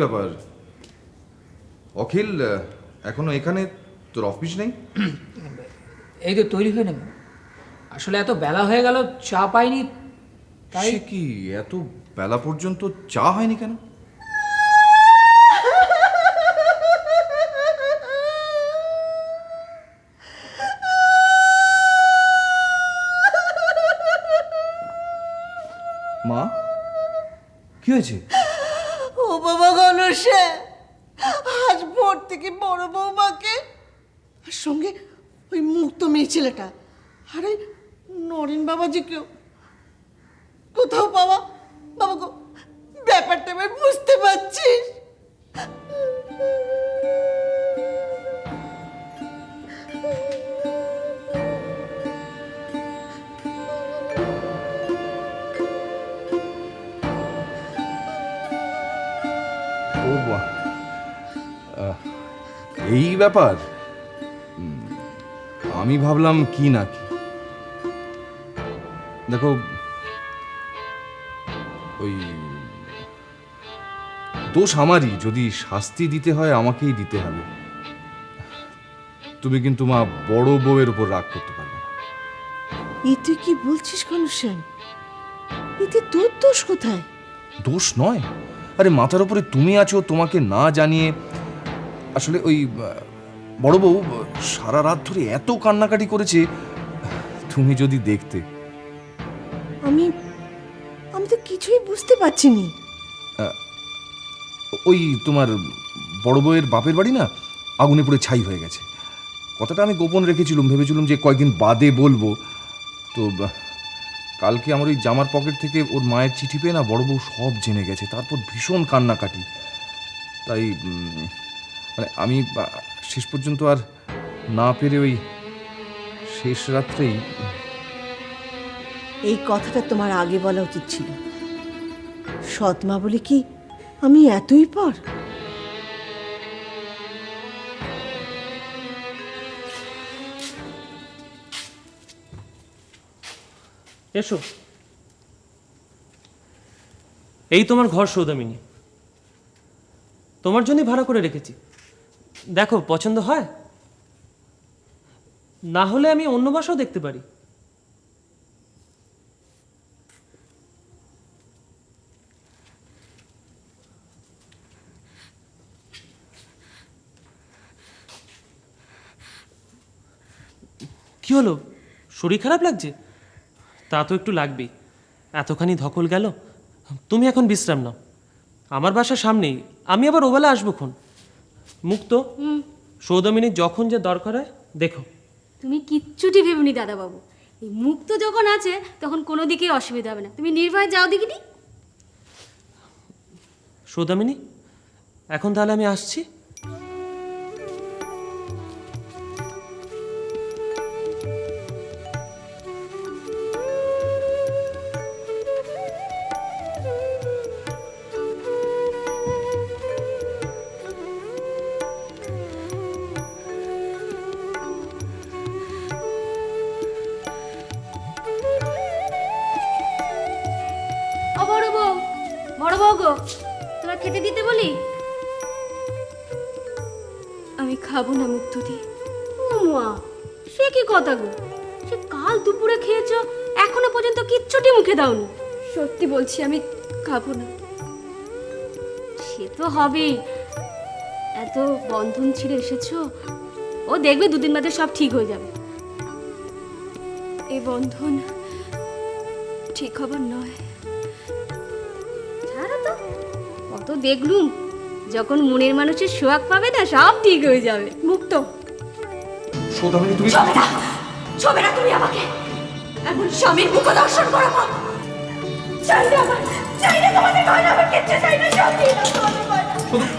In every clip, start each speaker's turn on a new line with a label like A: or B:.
A: ব্যাপার অখিল, এখনো এখানে? তোর অফিস নেই?
B: এই তো তৈরি হয়ে নেব। আসলে এত বেলা হয়ে গেল, চা পাইনি তাই।
A: সে কি, এত বেলা পর্যন্ত চা হয়নি কেন? মা, কি হয়েছে?
C: ও বাবা গণেশে, আজ ভোর থেকে বড় বৌমাকে আর সঙ্গে ওই মুক্ত মেয়ে ছেলেটা আরে নরেন বাবাজিকেও কোথাও বাবা বাবা গো, ব্যাপারটা এবার বুঝতে পারছিস?
A: ও বাহ, এই ব্যাপার। আমি ভাবলাম কি না কি। দেখো, ওই দোষ আমারই, যদি শাস্তি দিতে হয় আমাকেই দিতে হবে। তুমি কিন্তু মা বড় বউয়ের উপর রাগ করতে পারবে না।
C: তুই কি বলছিস গণেশন? এতে তোর দোষ কোথায়?
A: দোষ নয়, আরে মাথার উপরে তুমি আছো, তোমাকে না জানিয়ে। আসলে ওই বড় বউ সারা রাত ধরে এত কান্নাকাটি করেছে, তুমি যদি দেখতে।
C: আমি আমি তো কিছুই বুঝতে পারছি নি।
A: ওই তোমার বড় বউয়ের বাপের বাড়ি না আগুনে পুড়ে ছাই হয়ে গেছে। কথাটা আমি গোপন রেখেছিলাম, ভেবেছিলাম যে কয়েকদিন বাদে বলবো। তো কালকে আমার ওই জামার পকেট থেকে ওর মায়ের চিঠি পেয়ে না বড় বউ সব জেনে গেছে। তারপর ভীষণ কান্নাকাটি। তাই মানে আমি শেষ পর্যন্ত আর না পেরে ওই শেষ রাত্রেই।
C: এই কথাটা তোমার আগে বলা উচিত ছিল। সৎমা বলে কি আমি এতই পর?
D: এসো, এই তোমার ঘর সৌদামিনী। তোমার জন্যই ভাড়া করে রেখেছি। দেখো পছন্দ হয়, না হলে আমি অন্য বাসাও দেখতে পারি। কি হলো, শরীর খারাপ লাগছে? তা তো একটু লাগবেই, এতখানি ধকল গেল। তুমি এখন বিশ্রাম নাও, আমার বাসার সামনেই। আমি আবার ওবেলা আসবো খন। মুক্ত, সৌদামিনীর যখন যে দরকার হয় দেখো।
E: তুমি কিচ্ছুটি ভেবনি দাদাবাবু, এই মুক্ত যখন আছে তখন কোনো দিকেই অসুবিধা হবে না। তুমি নির্ভয়ে যাও দেখিনি।
D: সৌদামিনী, এখন তাহলে আমি আসছি।
E: ও বড় বউ, বড় বউ গো, তোরা খেতে দিতে বলি। আমি খাবো না মুক্তদি। ও মা, সে কি কথা গো? সে কাল দুপুরে খেয়েছো, এখনো পর্যন্ত কিচ্ছুটি মুখে দাওনি। সত্যি বলছি, আমি খাবো না। সে তো হবেই, এত বন্ধন ছিঁড়ে এসেছো। ও দেখবে দুদিন বাদে সব ঠিক হয়ে যাবে। এই বন্ধন ঠিক খবর নয়। ছাড়ো তো, কত দেখলুম। যখন মনের মানুষের সোহাগ পাবে না, সব ঠিক হয়ে যাবে। মুক্ত,
A: সৌদামিনী, তুমি
E: ছবে না তুমি আমাকে এমন স্বামীর মুখ দর্শন করাবো। চাই না আমার, চাই না তোমাদের গয়না, আমার কিচ্ছু চাই না। সব দিয়ে দাও তোমাদের গয়না,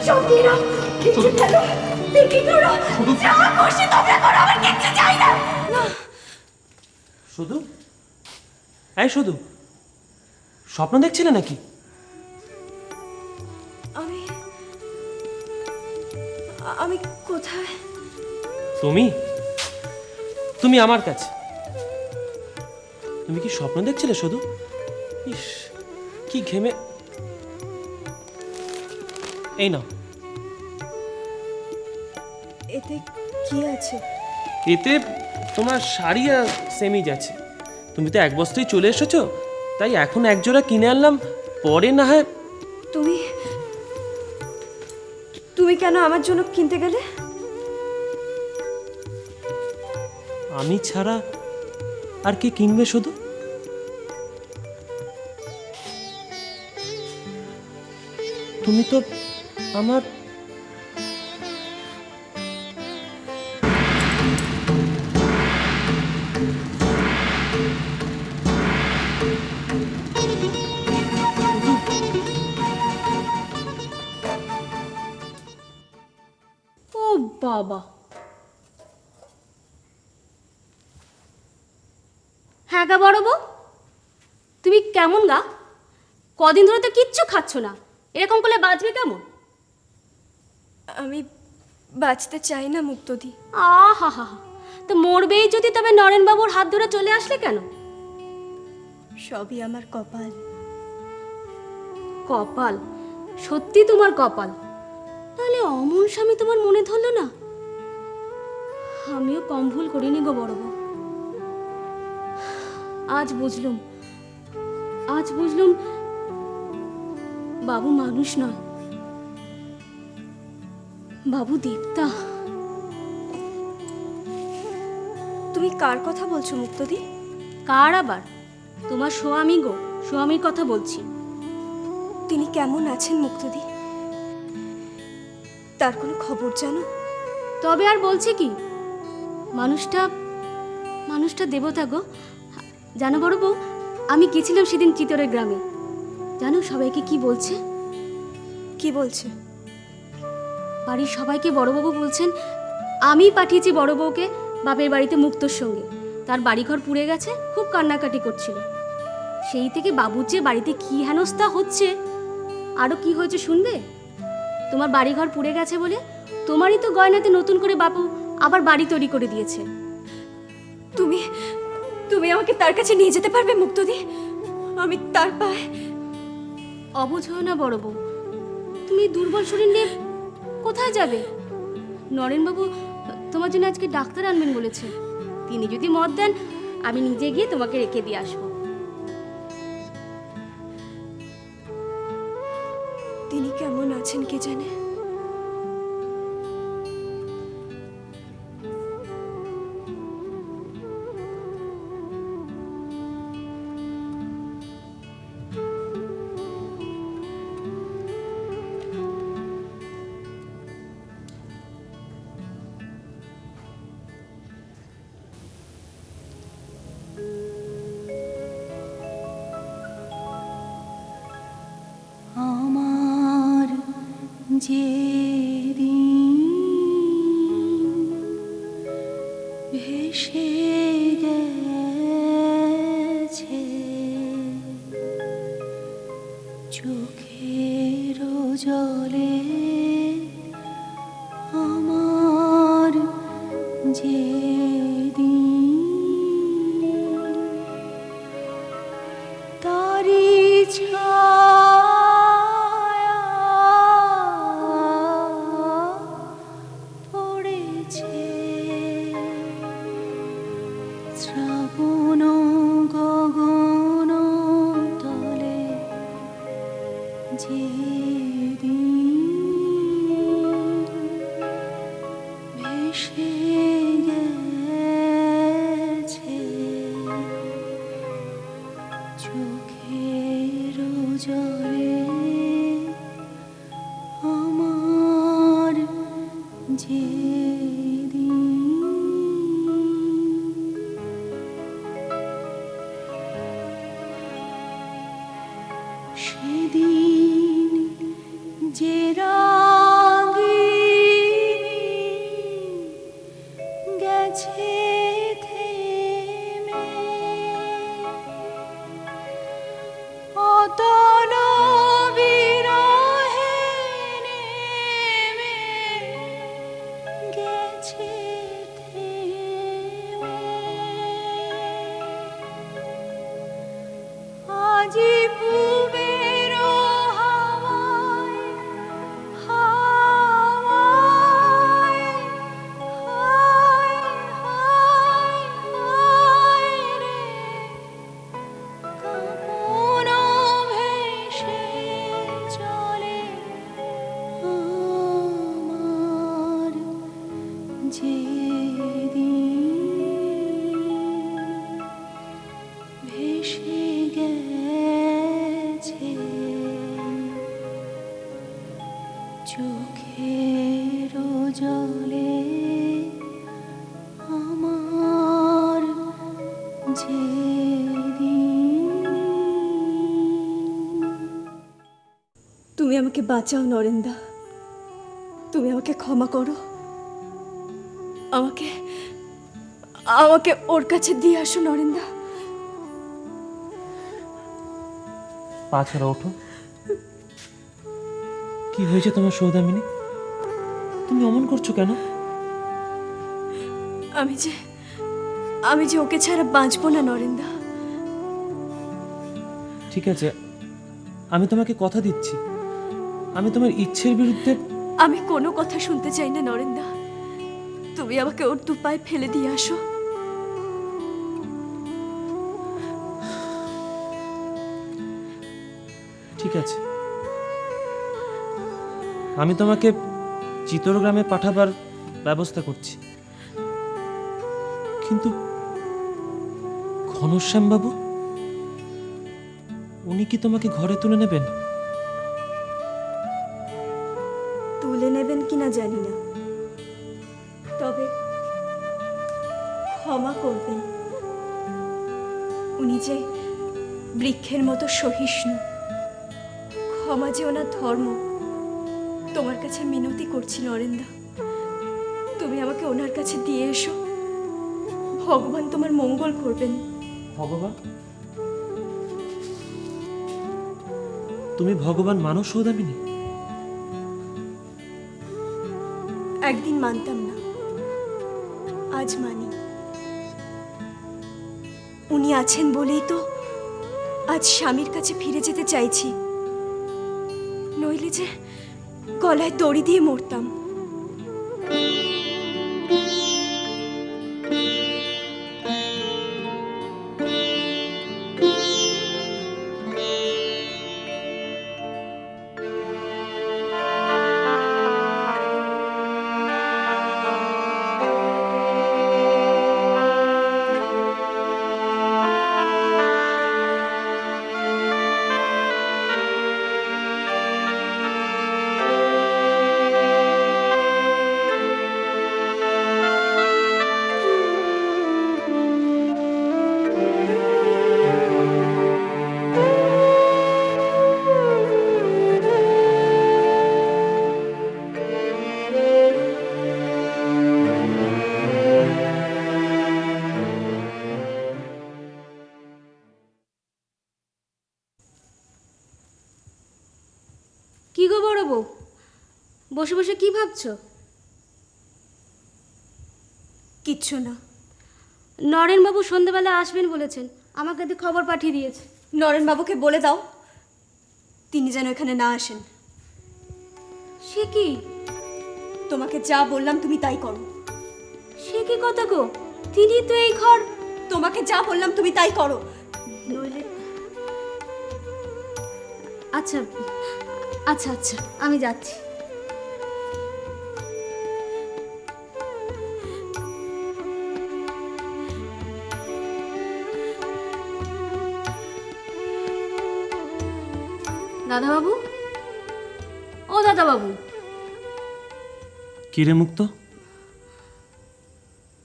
E: সব দিয়ে দাও। কিছু ফেলো, দেখি করো, যা খুশি তোমরা করো, আমার কিচ্ছু চাই না।
D: শুধু এই শুধু স্বপ্ন দেখছিলে নাকি?
E: আমি আমি কোথায়?
D: তুমি তুমি আমার কাছে। তুমি কি স্বপ্ন দেখছিলে শুধু? ইস, কি ঘেমে। এই নাও।
E: এতে কি আছে?
D: এতে তোমার শাড়ি আর সেমিজ আছে। তুমি তো এক বস্তায় চলে এসেছো, তাই এখন এক জোড়া কিনে আনলাম, পরে না হয়।
E: তুমি তুমি কেন আমার জন্য কিনতে গেলে?
D: আমি ছাড়া আর কে কিনবে শুধু? তুমি তো আমার
E: ও বাবা, হ্যাঁ গা বড় বউ, তুমি কেমন গা? কদিন ধরে তো কিচ্ছু খাচ্ছ না, এরকম করলে বাঁচবে কেমন?
F: আমি বাঁচতে চাই না মুক্তদি।
E: আহা হা, তো মরবেই যদি, তবে নরেনবাবুর হাত ধরে চলে আসলে কেন?
F: সবই আমার কপাল।
E: কপাল? সত্যি তোমার কপাল? তাহলে অমন স্বামী তোমার মনে ধরলো না? আমিও কম ভুল করিনি গো বড় বউ। আজ বুঝলুম বাবু মানুষ নয়, বাবু দেবতা।
F: তুমি কার কথা বলছো মুক্তদি?
E: কার আবার? তোমার স্বামী গো, স্বামীর কথা বলছি।
F: তিনি কেমন আছেন মুক্তদি? তার কোনো খবর জানো?
E: তবে আর বলছি কি, মানুষটা দেবতা গো। জানো বড় বউ, আমি গেছিলাম সেদিন চিতরের গ্রামে। জানো সবাইকে কি বলছে?
F: কি বলছে?
E: বাড়ির সবাইকে বড়বাবু বলছেন আমি পাঠিয়েছি বড় বউকে বাপের বাড়িতে মুক্তোর সঙ্গে। তার বাড়িঘর পুড়ে গেছে, খুব কান্নাকাটি করছিল। সেই থেকে বাবুর যে বাড়িতে কি হেনস্থা হচ্ছে। আরও কি হয়েছে শুনবে? তোমার বাড়িঘর পুড়ে গেছে বলে তোমারই তো গয়নাতে নতুন করে বাপু আবার বাড়ি তৈরি করে দিয়েছে।
F: তুমি তুমি আমাকে তার কাছে নিয়ে যেতে পারবে মুক্তদি? আমি তার পায়ে।
E: অবুঝ হও না বড় বউ, তুমি দুর্বল শরীর নিয়ে কোথায় যাবে? নরেনবাবু তোমার জন্য আজকে ডাক্তার আনবেন বলেছে। তিনি যদি মত দেন, আমি নিজে গিয়ে তোমাকে রেখে দিয়ে আসবো।
F: তিনি কেমন আছেন কে জানে।
G: আমার যেদিন ভেসে গেছে চোখের জলে, আমার যেদিন তারি ছায়া পড়েছে শ্রাবণ গগন তলে, যেদিন ভেসে গেছে চোখের জলে, আমার যেদিন সেদিন যে রাগিনী গেছে থেমে অতল বিরহে নেমে গেছে থেমে, আজি পূবের হাওয়ায় এসে গেছে চোখের জলে আমার যেদিন।
E: তুমি আমাকে বাঁচাও নরেন্দা, তুমি আমাকে ক্ষমা করো, আমাকে আমাকে ওর কাছে দিয়ে আসো নরেন্দা।
D: পা ছাড়া ওঠো। কি হয়েছে তোমার সৌদামিনী? তুমি অমন করছো কেন?
E: আমি যে ওকে ছাড়া বাঁচবো না নরেন্দা।
D: ঠিক আছে, আমি তোমাকে কথা দিচ্ছি, আমি তোমার ইচ্ছের বিরুদ্ধে।
E: আমি কোনো কথা শুনতে চাই না নরেন্দা, তুমি আমাকে ওর দু পায়ে ফেলে দিয়ে আসো।
D: ঠিক আছে, আমি তোমাকে চিতরগ্রামে পাঠাবার ব্যবস্থা করছি, কিন্তু ঘনশ্যাম বাবু, উনি কি তোমাকে ঘরে তুলে নেবেন?
E: তুলে নেবেন কিনা জানি না, তবে ক্ষমা করবেন। উনি যে বৃক্ষের মতো সহিষ্ণু, ক্ষমা যে ওনার ধর্ম। তোমার কাছে মিনতি করছি নরেন্দা, তুমি আমাকে ওনার কাছে দিয়ে এসো, ভগবান তোমার মঙ্গল করবেন।
D: ভগবান? তুমি ভগবান মানো সৌদামিনী?
E: একদিন মানতাম না, আজ মানি। উনি আছেন বলেই তো আজ স্বামীর কাছে ফিরে যেতে চাইছি, নইলে যে গলায় দড়ি দিয়ে মরতাম।
F: কি গো বড় বউ, বসে বসে কি ভাবছো?
E: কিচ্ছু না।
F: নরেনবাবু সন্ধ্যেবেলা আসবেন বলেছেন, আমাকে তো খবর পাঠিয়ে দিয়েছে।
E: নরেনবাবুকে বলে দাও তিনি যেন এখানে না আসেন।
F: সে কি?
E: তোমাকে যা বললাম তুমি তাই করো।
F: সে কি কথা গো, তিনি তো এই ঘর।
E: তোমাকে যা বললাম তুমি তাই করো,
F: নইলে আচ্ছা আচ্ছা আচ্ছা, আমি যাচ্ছি। দাদাবাবু, ও দাদাবাবু,
D: কি রে মুক্ত?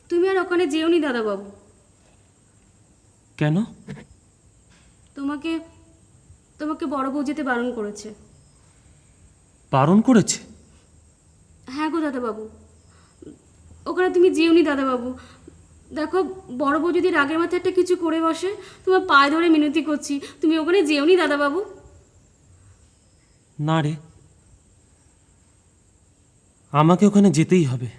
F: তুমি আর ওখানে যেওনি দাদাবাবু।
D: কেন?
F: তোমাকে তোমাকে বড় বউ যেতে বারণ করেছে।
D: বারণ করেছে?
F: হ্যাঁ গো দাদাবাবু, ওখানে তুমি যেওনি দাদাবাবু। দেখো, বড় বউ যদি রাগের মাথায় একটা কিছু করে বসে, তোমার পায়ে ধরে মিনতি করছি, তুমি ওখানে যেওনি দাদাবাবু।
D: না রে, আমাকে ওখানে যেতেই হবে।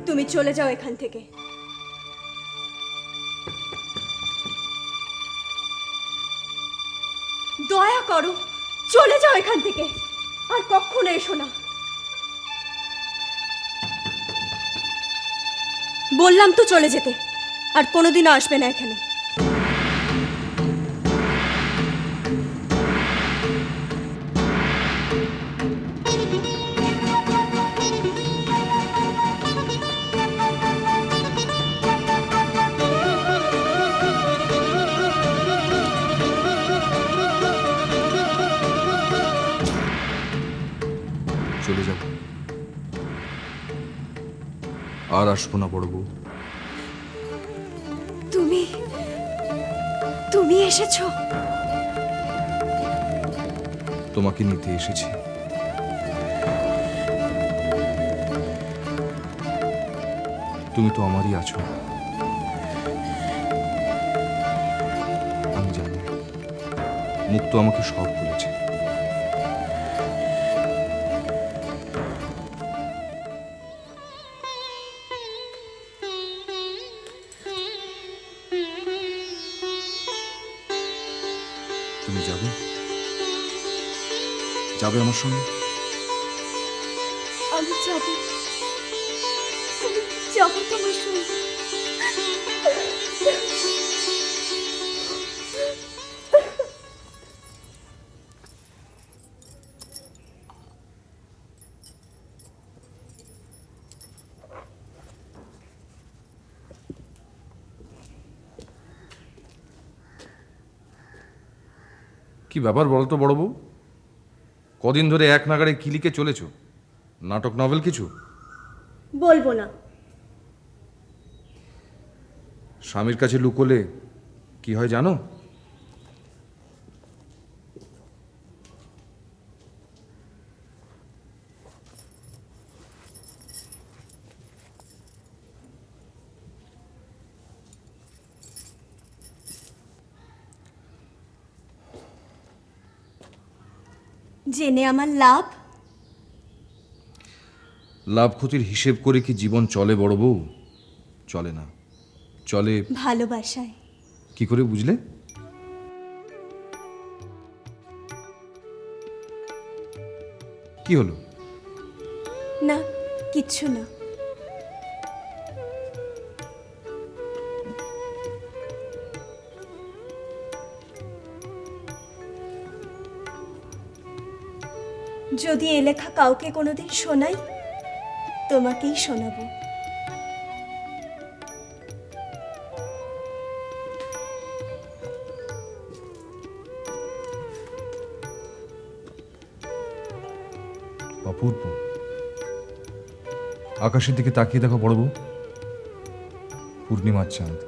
E: তুমি চলে যাও এখান থেকে। দয়া করো, চলে যাও এখান থেকে, আর কখনো এসো না। বললাম তো চলে যেতে, আর কোনোদিনও আসবে না এখানে।
A: চলে যাব, আর আসবো না বড় বউ।
E: তুমি এসেছো?
A: তোমাকে নিতে এসেছি। তুমি তো আমারই আছো। আমি জানি মুক্ত আমাকে সব বলেছে। তুমি যাবে, যাবে আমার সঙ্গে?
E: আমি যাবো, আমি যাবো তোমার সঙ্গে।
A: কি ব্যাপার বলো তো বড় বউ? কদিন ধরে এক নাগাড়ে কি লিখে চলেছ? নাটক নভেল কিছু?
C: বলবো না।
A: স্বামীর কাছে লুকোলে কি হয় জানো?
E: জেনে আমার লাভ?
A: লাভ ক্ষতির হিসেব করে কি জীবন চলে বড় বউ? চলে না। চলে
E: ভালোবাসায়।
A: কি করে বুঝলে? কি হলো?
E: না, কিচ্ছু না। যদি এ লেখা কাউকে কোনোদিন শোনাই, তোমাকেই শোনাবো।
A: অপূর্ব। আকাশের দিকে তাকিয়ে দেখো বড় বউ, পূর্ণিমার চাঁদ।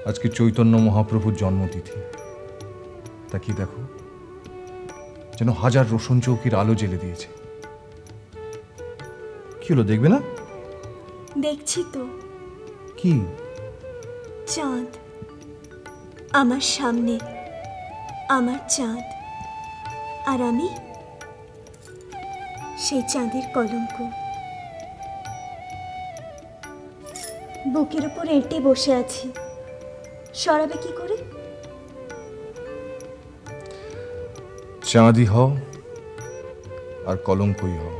A: আজকে চৈতন্য মহাপ্রভুর জন্মতিথি। তাকিয়ে দেখো, যেন হাজার রোশন চৌকির আলো জ্বেলে দিয়েছে। কি হলো, দেখবে না?
E: দেখছি তো।
A: কি?
E: চাঁদ আমার সামনে, আমার চাঁদ, আর আমি সেই চাঁদের কলঙ্ক। বুকের উপর এঁটে বসে আছি, সরাবে কি করে?
A: চাঁদই হও আর কলঙ্কই হও,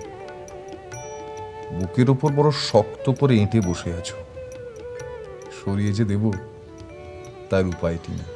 A: বুকের ওপর বড় শক্ত করে এঁটে বসে আছো। সরিয়ে যে দেব তার উপায়টি না।